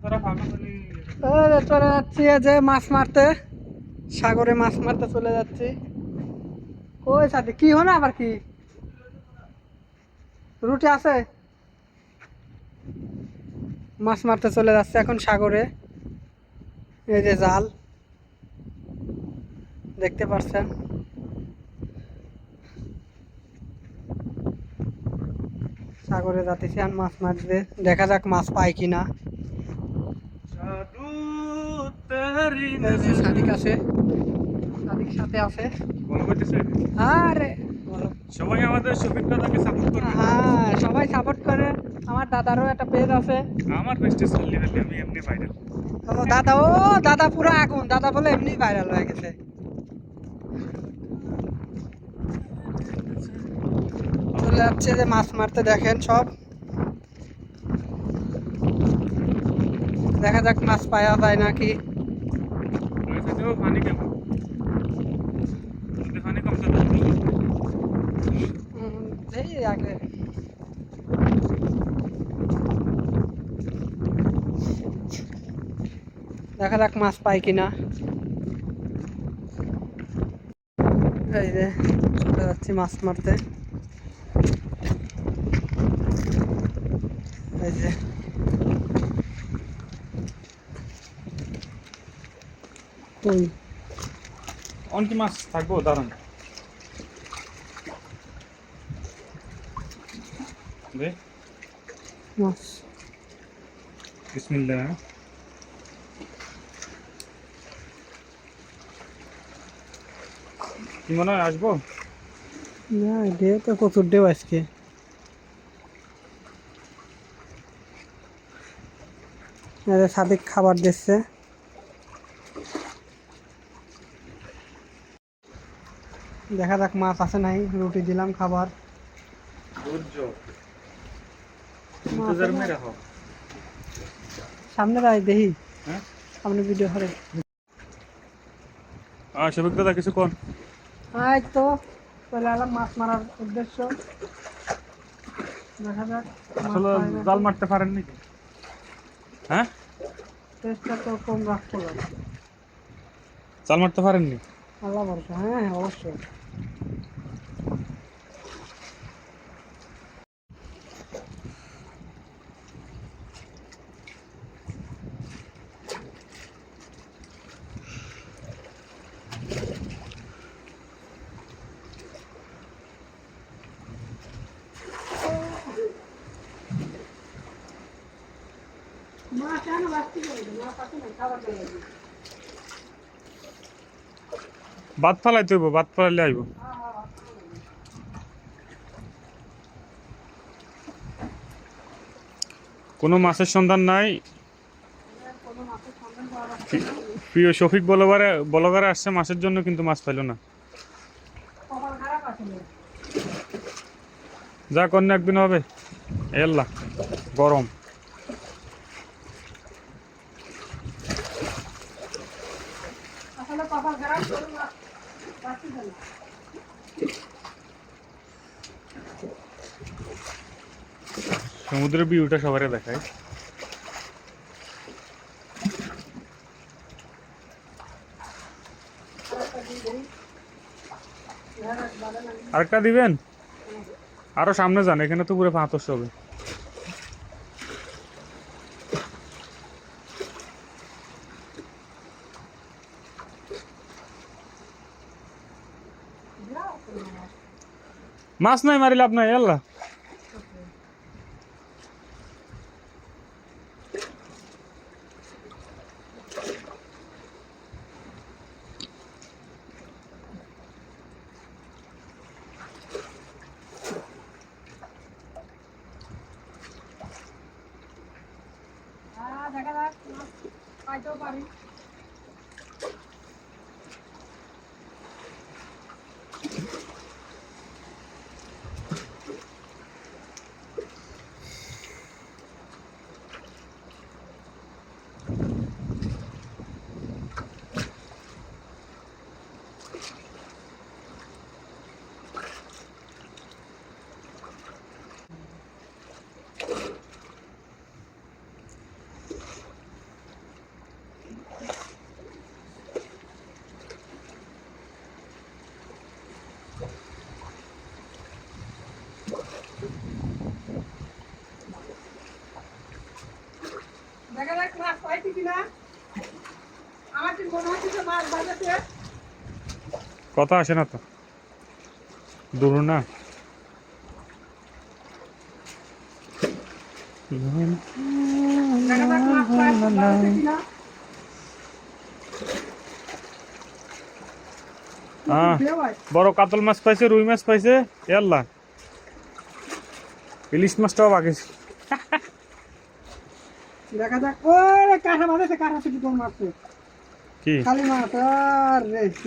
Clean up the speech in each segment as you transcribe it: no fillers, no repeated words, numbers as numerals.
চলে যাচ্ছি যে মাছ মারতে, সাগরে মাছ মারতে চলে যাচ্ছি। কই সাথে কি হলো আবার, কি রুটি আছে? মাছ মারতে চলে যাচ্ছে এখন সাগরে। এই যে জাল দেখতে পাচ্ছেন, সাগরে যাতেছি আর মাছ মারতে। দেখা যাক মাছ পাই কিনা। সাদিক আছে, সাদিক সাথে আছে। আরে সবাই আমাদের শফিক দাদাকে সাপোর্ট করবে। হ্যাঁ, সবাই সাপোর্ট করে। আমার দাদারও একটা পেজ আছে। আমার পেজটা চালিয়ে দিলে আমি এমনি ভাইরাল। ও দাদা পুরো আগুন, দাদা বলে এমনি ভাইরাল হয়ে গেছে। চলে যাচ্ছে যে মাছ মারতে, দেখেন সব। দেখা যাক মাছ পাওয়া যায় নাকি। পানি কেমন? পানি কম তো এই আগে দেখা যাক মাছ পাই কিনা। এই যে চলে যাচ্ছি মাছ মারতে। এই যে কই অনেক মাছ থাকবো, দাঁড়ান দে মাছ। বিসমিল্লাহ। কি মনে হয় আসবো? না, ঢেউ তো প্রচুর ঢেউ আজকে। সাদিক খাবার দিচ্ছে। দেখা যাক মাছ আছে নাই। রুটি দিলাম খাবার। সামনে রাখ দেখি। হ্যাঁ, সামনে ভিডিও করে। শফিক দাদা কিছু কোন? এই তো চলে এলাম মাছ মারার উদ্দেশ্য। দেখা যাক মাছ আসলে পাই নাকি। জাল মারতে পারেন নাকি? হ্যাঁ, চেষ্টা তো কম রাখতে হবে। জাল মারতে পারেননি? আল্লাহ ভরসা। হ্যাঁ হ্যাঁ, অবশ্যই। বাদ ফালাই তৈব, বাদ ফালাইলে আইব। কোনো মাছের সন্ধান নাই। প্রিয় শফিক বলগারে আসছে মাছের জন্য, কিন্তু মাছ পাইল না। যা কর না একদিন হবে। এল্লা গরম। সমুদ্রের ভিউটা সবারে দেখায়। আরেকটা দিবেন? আরো সামনে যান, এখানে তো পুরো 500 হবে। মাছ নাই, মারি লাভ নাই। আল্লাহ দেখা যাক মাছ পাইতেও পারি। দেখা যাক মাছ পাইছি কিনা। আমার কি মনে হচ্ছে যে মাছ বাজাতে। কথা আসে না তো, দূর না। দেখা যাক মাছ বাজাতে কিনা। হ্যাঁ, দে ভাই। বড় কাতল মাছ পাইছে, রুই মাছ পাইছে, আল্লাহ ইলিশ মাছটাও বাকি। দেখা যাক। ওরে কাঁঠা বাজাতে, কাঁঠা থেকে কোন মাছ? কি খালি মাছ আর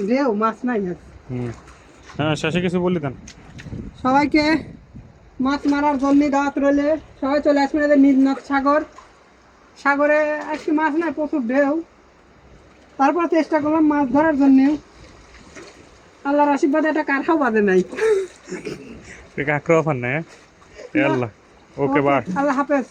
রেও মাছ নাই আর। হুম, হ্যাঁ শেষে কিছু বললি দেন। সবাইকে মাছ মারার জন্য দাওয়াত রইলে সবাই চলে আসবেন এদের নীলনদ সাগর। সাগরে আজকে মাছ নাই, প্রচুর ঢেউ। তারপর চেষ্টা করলাম মাছ ধরার জন্য। আল্লাহর আশীর্বাদে একটা কাঁঠাও বাজে নাই। কাঁকড়াও ফান না, আল্লাহ। Okay bye. আল্লাহ হাফেজ।